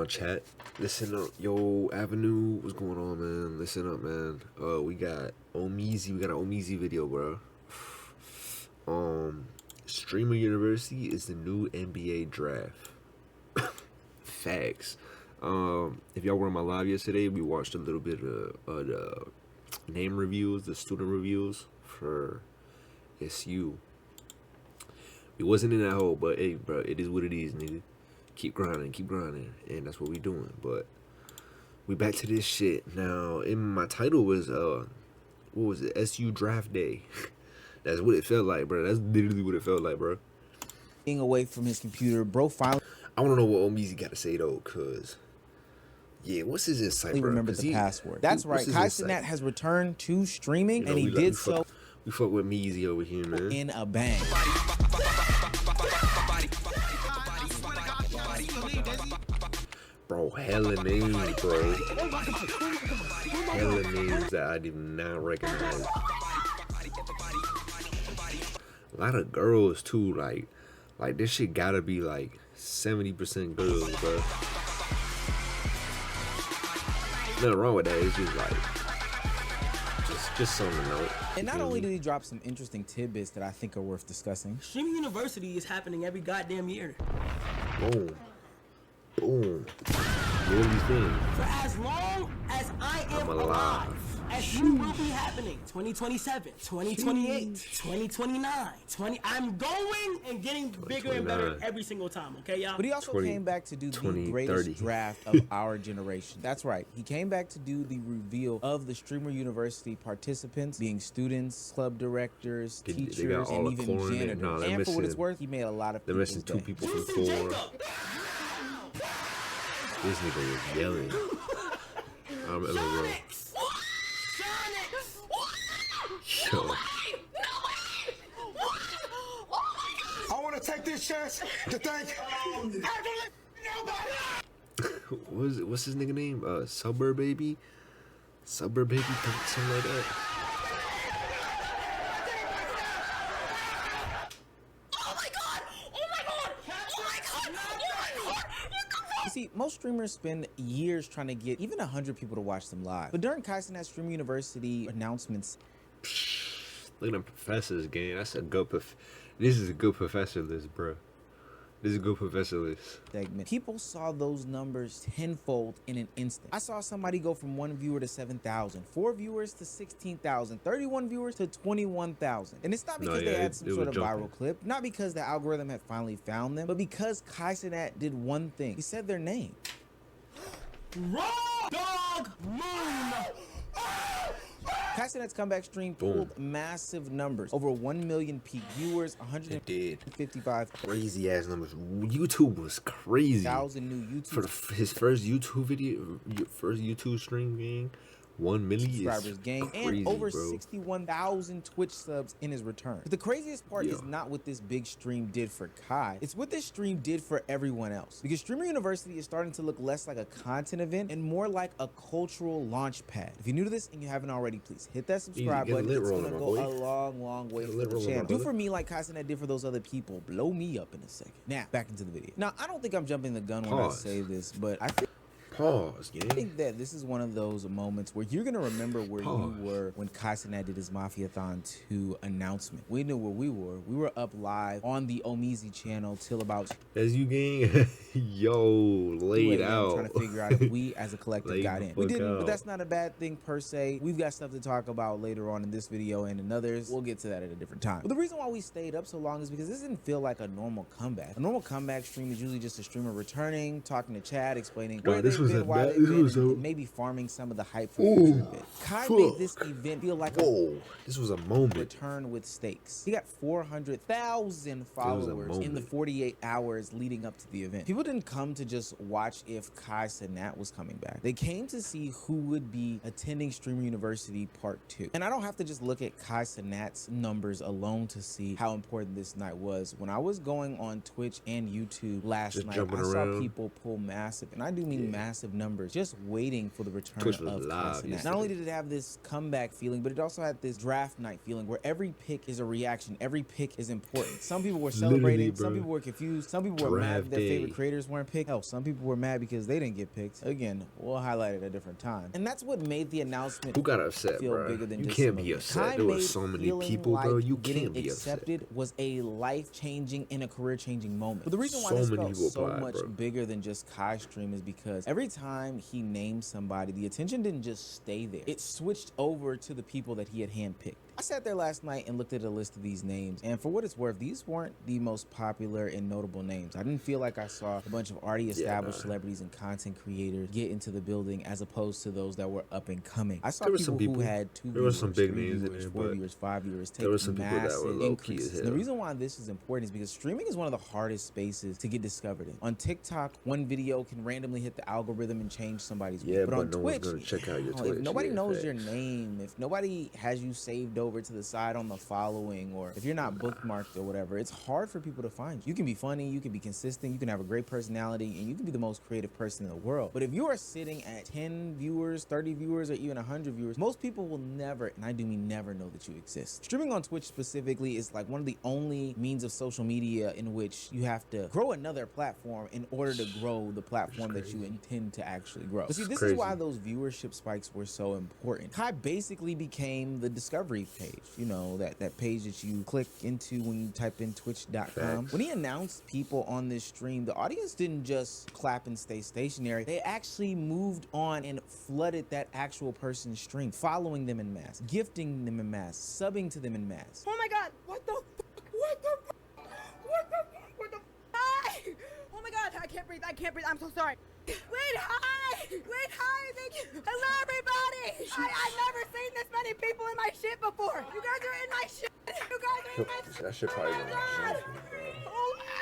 chat. Listen up, yo, Avenue, what's going on, man? Listen up, man. We got Ohmeezy, we got an Ohmeezy video, bro. Streamer University is the new NBA draft. Facts. If y'all were on my live yesterday, we watched a little bit of the name reviews, the student reviews for SU. It wasn't in that hole, but hey, bro, it is what it is, nigga. Keep grinding, and that's what we doing. But we back to this shit now. In my title was what was it? SU draft day. That's what it felt like, bro. That's literally what it felt like, bro. Being away from his computer, bro. Finally, I want to know what Ohmeezy got to say though, cause yeah, what's his insight, bro? Remember the password. That's right. Kai Cenat has returned to streaming, and he did so. We fuck with Meezy over here, man. In a bang. Bro, hella names, bro. Hella names that I did not recognize. A lot of girls too, like this shit gotta be like 70% girls, bro. Nothing wrong with that. It's just like just something to note. And not only did he drop some interesting tidbits that I think are worth discussing. Streaming University is happening every goddamn year. Boom. Boom. What do you think? For as long as I am alive, SU will be happening. 2027, 2028, 2029, I'm going and getting bigger and better every single time, okay, y'all? But he also came back to do the greatest draft of our generation. That's right. He came back to do the reveal of the Streamer University participants, being students, club directors, teachers, and even janitors. And for what it's worth, he made a lot of people. They're missing 2 people from 4. This nigga was yelling. I remember, bro. Yo. I want to take this chance to thank What's his nigga name? Suburb Baby? Suburb Baby? Something like that. You see, most streamers spend years trying to get even 100 people to watch them live. But during Kai Cenat's Streamer University announcements, look at them professors, gang. That's a good this is a good professor list, bro. This is a good professor list. Segment. People saw those numbers tenfold in an instant. I saw somebody go from 1 viewer to 7,000, 4 viewers to 16,000, 31 viewers to 21,000. And it's not because they had some sort of viral clip, not because the algorithm had finally found them, but because Kai Cenat did one thing. He said their name. Raw Dog Moon. Kai Cenat's comeback stream pulled massive numbers. Over 1 million peak viewers, 155 crazy ass numbers. YouTube was crazy. 1,000 new YouTube for his first YouTube video, first YouTube stream gang. 1 million subscribers gained, crazy, and over bro. 61,000 Twitch subs in his return. But the craziest part is not what this big stream did for Kai, it's what this stream did for everyone else. Because Streamer University is starting to look less like a content event and more like a cultural launch pad. If you're new to this and you haven't already, please hit that subscribe button. It's gonna go a long way for the channel. Do for me like Kai Cenat did for those other people. Blow me up in a second. Now, back into the video. Now, I don't think I'm jumping the gun when I say this, but I think I think that this is one of those moments where you're gonna remember where you were when Kai Cenat did his Mafiathon 2 announcement. We knew where we were. We were up live on the Ohmeezy channel till about SU gang. Yo, laid out. Trying to figure out if we as a collective got in. We didn't, but that's not a bad thing per se. We've got stuff to talk about later on in this video and in others. We'll get to that at a different time. But the reason why we stayed up so long is because this didn't feel like a normal comeback. A normal comeback stream is usually just a streamer returning, talking to chat, explaining where they've been, why they've been, and maybe farming some of the hype for the future bit. Kai made this event feel like this was a moment. Return with stakes. He got 400,000 followers in the 48 hours leading up to the event. People didn't come to just watch if Kai Cenat was coming back. They came to see who would be attending Streamer University Part 2. And I don't have to just look at Kai Cenat's numbers alone to see how important this night was. When I was going on Twitch and YouTube last night, I saw people pull massive, and I do mean massive massive numbers just waiting for the return Twitch was of Kai live Cenat. yesterday. Not only did it have this comeback feeling, but it also had this draft night feeling where every pick is a reaction, every pick is important. Some people were celebrating, some people were confused, some people were mad that their favorite creators weren't picked. Hell, some people were mad because they didn't get picked. Again, we'll highlight it at a different time. And that's what made the announcement Who got upset, feel bro? bigger than You just can't some be of it. upset. Kai There were made so many feeling people, like bro. You getting can't be accepted upset. was a life-changing and a career-changing moment. But the reason why So this many felt people so applied, much bro. bigger than just Kai's stream is because every time he named somebody, the attention didn't just stay there. It switched over to the people that he had handpicked. I sat there last night and looked at a list of these names, and for what it's worth, these weren't the most popular and notable names. I didn't feel like I saw a bunch of already established celebrities and content creators get into the building as opposed to those that were up and coming. I saw people who had 2 There were viewers, some big 3 names in viewers, there, 4 but viewers, 5 viewers, take there were some people that were massive low-key as increases. hell. And the reason why this is important is because streaming is one of the hardest spaces to get discovered in. On TikTok, one video can randomly hit the algorithm and change somebody's week. But on no Twitch, one's gonna check out your if Twitch. nobody Yeah, knows your facts. name, if nobody has you saved over to the side on the following, or if you're not bookmarked or whatever, it's hard for people to find you. You can be funny, you can be consistent, you can have a great personality, and you can be the most creative person in the world. But if you are sitting at 10 viewers, 30 viewers, or even 100 viewers, most people will never, and I do mean never, know that you exist. Streaming on Twitch specifically is like one of the only means of social media in which you have to grow another platform in order to grow the platform that you intend to actually grow. But see, this is why those viewership spikes were so important. Kai basically became the discovery page, you know, that page that you click into when you type in twitch.com. When he announced people on this stream, the audience didn't just clap and stay stationary. They actually moved on and flooded that actual person's stream, following them in mass, gifting them in mass, subbing to them in mass. Oh my god, what the fuck? What the fuck? What the fuck? What the hi! Oh my god, I can't breathe, I'm so sorry. Wait, hi! Wait, hi, thank you! Hello, everybody! I've never seen this many people in my shit before! You guys are in my shit! You guys are in my shit! That shit probably Oh my god!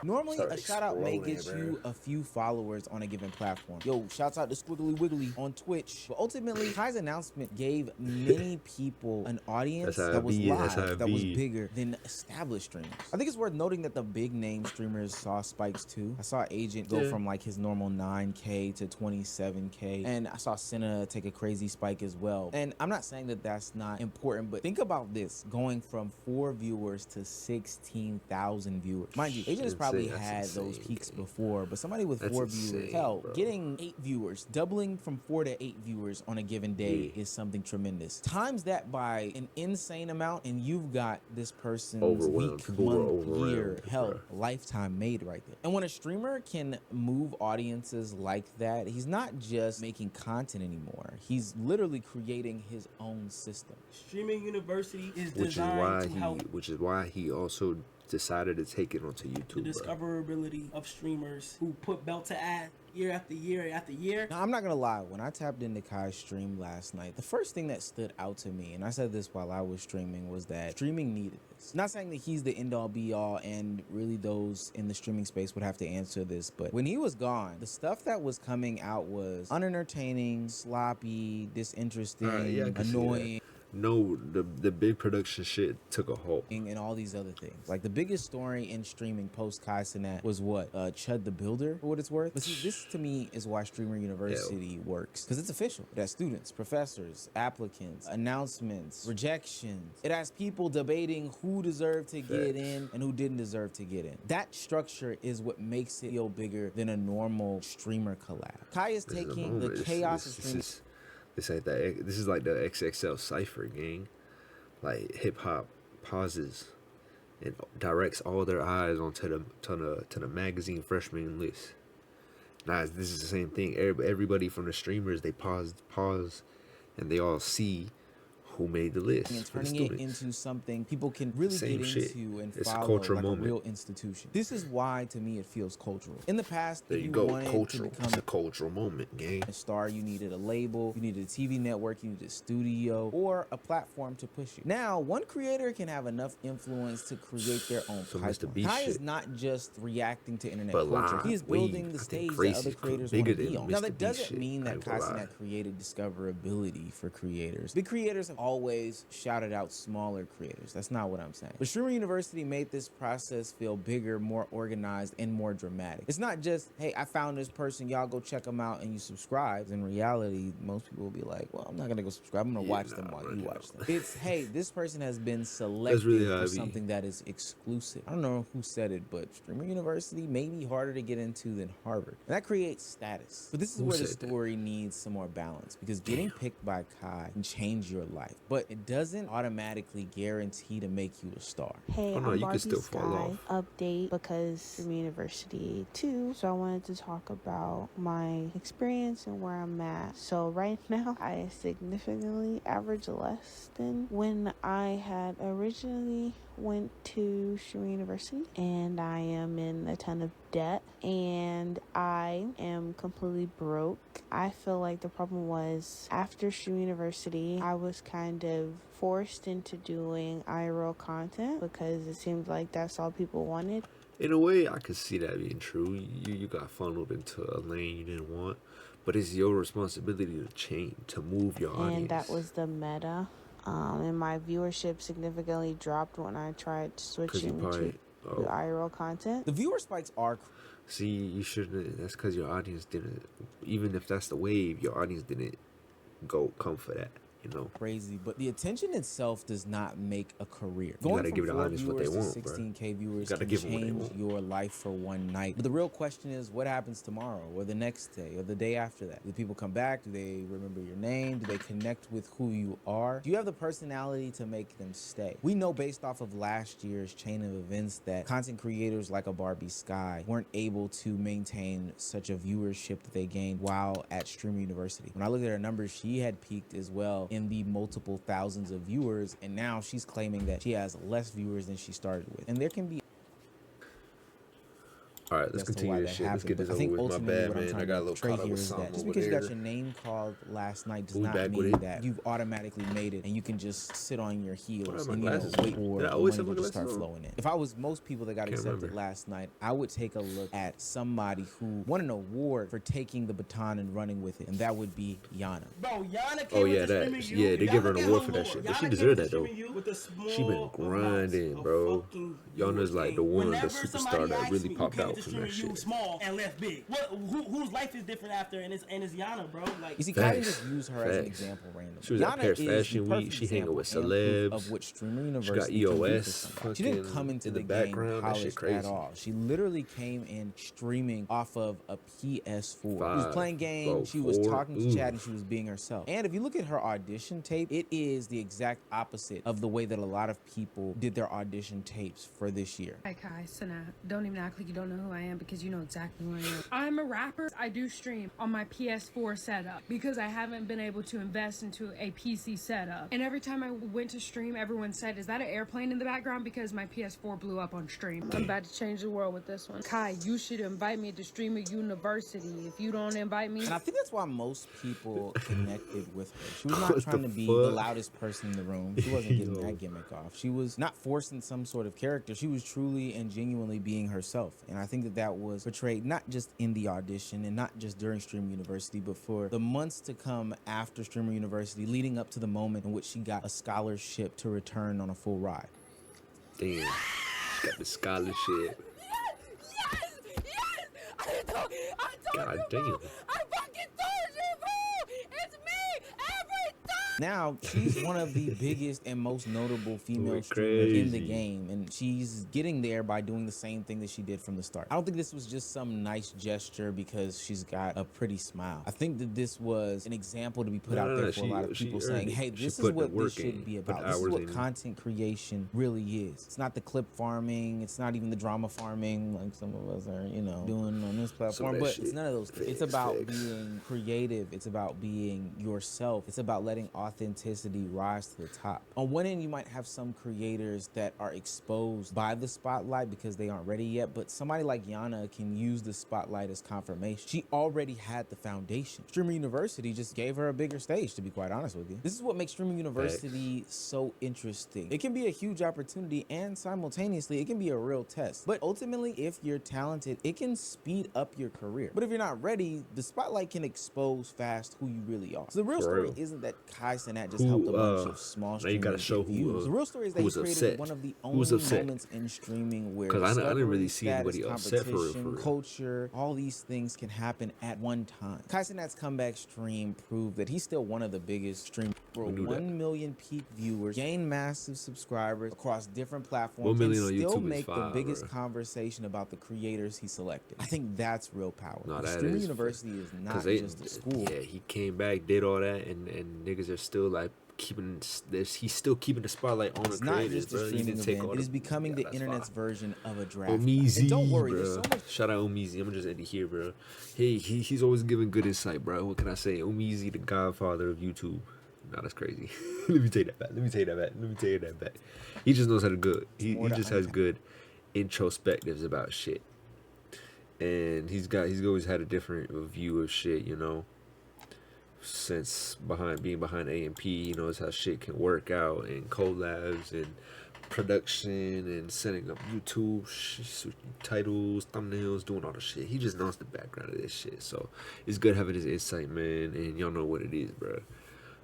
Normally, Start a shout out may get exploding, you a few followers on a given platform. Yo, shouts out to Squiggly Wiggly on Twitch. But ultimately, Kai's announcement gave many people an audience that was live, that was bigger than established streamers. I think it's worth noting that the big name streamers saw spikes too. I saw Agent go from like his normal 9K to 27K, and I saw Senna take a crazy spike as well. And I'm not saying that that's not important, but think about this, going from 4 viewers to 16,000 viewers. Mind you, Agent has probably had those peaks before, but somebody with 4 viewers, hell, getting 8 viewers, doubling from 4 to 8 viewers on a given day is something tremendous. Times that by an insane amount, and you've got this person's week, month, year, hell, lifetime made right there. And when a streamer can move audiences like that, he's not just making content anymore. He's literally creating his own system. Streaming University is designed to help which is why he also decided to take it onto YouTube. the discoverability of streamers who put belt to ass year after year after year. Now, I'm not gonna lie, when I tapped into Kai's stream last night, the first thing that stood out to me, and I said this while I was streaming, was that streaming needed this. Not saying that he's the end all be all, and really those in the streaming space would have to answer this, but when he was gone, the stuff that was coming out was unentertaining, sloppy, disinteresting, annoying. No, the big production shit took a halt. And all these other things. Like the biggest story in streaming post Kai Cenat was what? Chud the Builder, for what it's worth. But see, this to me is why Streamer University works. Because it's official. It has students, professors, applicants, announcements, rejections. It has people debating who deserved to get in and who didn't deserve to get in. That structure is what makes it feel bigger than a normal streamer collab. Kai is taking the chaos of streaming. This is like the XXL Cypher, gang. Like hip hop pauses and directs all their eyes onto the magazine freshman list. Now this is the same thing. Everybody from the streamers, they pause, and they all see who made the list. And turning it into something people can really get into and it's follow, a cultural like moment. A real institution. This is why, to me, it feels cultural. In the past, There if you you go, wanted cultural. to become It's a cultural moment, gang. a star, you needed a label, you needed a TV network, you needed a studio, or a platform to push you. Now, one creator can have enough influence to create their own pipeline. Kai is not just reacting to internet culture. He is building the stage that other creators want to be on. Now, that doesn't mean that Kai Cenat created discoverability for creators. Big creators have always shouted out smaller creators. That's not what I'm saying. But Streamer University made this process feel bigger, more organized, and more dramatic. It's not just, hey, I found this person, y'all go check them out and you subscribe. In reality, most people will be like, well, I'm not gonna go subscribe. I'm gonna watch them while you watch them. It's, hey, this person has been selected for something that is exclusive. I don't know who said it, but Streamer University may be harder to get into than Harvard. And that creates status. But this is where the story needs some more balance, because getting picked by Kai can change your life, but it doesn't automatically guarantee to make you a star. Hey, I'm VOD Kai update because Streamer University too. So I wanted to talk about my experience and where I'm at. So right now, I significantly average less than when I had originally went to Streamer University, and I am in a ton of debt and I am completely broke. I feel like the problem was after Streamer University, I was kind of forced into doing IRL content because it seemed like that's all people wanted. In a way, I could see that being true. You got funneled into a lane you didn't want, but it's your responsibility to change, to move your audience. And that was the meta. And my viewership significantly dropped when I tried switching to IRL content. The viewer spikes are... See, you shouldn't. That's because your audience didn't. Even if that's the wave, your audience didn't come for that. You know, crazy, but the attention itself does not make a career. You gotta give the audience what they want, 16K viewers can change your life for one night. But the real question is, what happens tomorrow, or the next day, or the day after that? Do people come back? Do they remember your name? Do they connect with who you are? Do you have the personality to make them stay? We know based off of last year's chain of events that content creators like a Barbie Sky weren't able to maintain such a viewership that they gained while at Streamer University. When I looked at her numbers, she had peaked as well in the multiple thousands of viewers, and now she's claiming that she has less viewers than she started with. And there can be... All right, let's continue this shit. Let's get this over with. My bad, man. I got a little caught up with something just over because there. you got your name called last night does not mean that you've automatically made it and you can just sit on your heels and wait for the money to start flowing in. If I was most people that got accepted last night, I would take a look at somebody who won an award for taking the baton and running with it, and that would be Yana. Bro, Yana came they give her an award for that shit, but she deserved that though. She been grinding, bro. Yana's like the one, the superstar that really popped out from that shit. Small and left big. Whose life is different after, and it's Yana, bro. Like, you see, Kai didn't just use her as an example randomly. She was at Paris Fashion Week. She hanging with celebs. Of what Streamer University she got EOS. She didn't come into the game polished at all. She literally came in streaming off of a PS4. She was playing games. She was talking to chat, and she was being herself. And if you look at her audition tape, it is the exact opposite of the way that a lot of people did their audition tapes for this year. Hi, Kai Cenat. Don't even act like you don't know who I am, because you know exactly who I am. I'm a rapper. I do stream on my PS4 setup because I haven't been able to invest into a PC setup. And every time I went to stream, everyone said, is that an airplane in the background? Because my PS4 blew up on stream. I'm about to change the world with this one. Kai, you should invite me to Streamer University. If you don't invite me... And I think that's why most people connected with her. She was not trying to be the loudest person in the room. She wasn't getting that gimmick off. She was not forcing some sort of character. She was truly and genuinely being herself. And I think that that was portrayed not just in the audition and not just during Streamer University, but for the months to come after Streamer University, leading up to the moment in which she got a scholarship to return on a full ride. Damn, she got the scholarship. Yes! I told God you, damn. bro. I fucking told you, bro! It's me every time! Now, she's one of the biggest and most notable female streamers in the game, and she's getting there by doing the same thing that she did from the start. I don't think this was just some nice gesture because she's got a pretty smile. I think that this was an example to be put out there for a lot of people saying, hey, this is what this should be about. This is what content creation really is. It's not the clip farming. It's not even the drama farming like some of us are, you know, doing on this platform, but it's none of those things. It's about being creative. It's about being yourself. It's about letting authenticity rise to the top. On one end, you might have some creators that are exposed by the spotlight because they aren't ready yet, but somebody like Yana can use the spotlight as confirmation. She already had the foundation. Streamer University just gave her a bigger stage, to be quite honest with you. This is what makes Streamer University so interesting. It can be a huge opportunity, and simultaneously, it can be a real test. But ultimately, if you're talented, it can speed up your career. But if you're not ready, the spotlight can expose fast who you really are. So the real story isn't that Kai Cenat just helped a bunch of small now you gotta streamers show get views. The real story is that who he was created upset. one of the Who was only upset? moments in streaming where 'Cause I didn't really see celebrity anybody status, upset for real, competition, culture, all these things can happen at one time. Kai Cenat's comeback stream proved that he's still one of the biggest streamers. For 1 million peak viewers, gain massive subscribers across different platforms, 1 million and on still YouTube is make the fire, biggest bro. conversation about the creators he selected. I think that's real power. No, The that Streamer is, University is not they, just a school. Yeah, he came back, did all that, and niggas are still like keeping this. He's still keeping the spotlight on It's the not creators, just a bro. He streaming didn't take event. all It the- is becoming yeah, the that's internet's fire. version of a draft. Ohmeezy, And don't worry, bro. there's so much. Shout out Ohmeezy. I'm gonna just end it here, bro. He's always giving good insight, bro. What can I say? Ohmeezy, the godfather of YouTube. Nah, that's crazy. Let me take that back. Let me take that back. He just knows how to good. He just has good introspectives about shit. And he's always had a different view of shit, you know. Since being behind AMP, he knows how shit can work out, and collabs and production and setting up YouTube titles, thumbnails, doing all the shit. He just knows the background of this shit. So it's good having his insight, man. And y'all know what it is, bro.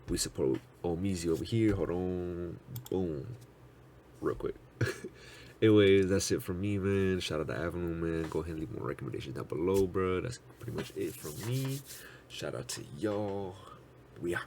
We support Ohmeezy over here. Hold on. Boom. Real quick. Anyways, that's it from me, man. Shout out to Avenue, man. Go ahead and leave more recommendations down below, bro. That's pretty much it from me. Shout out to y'all. We out.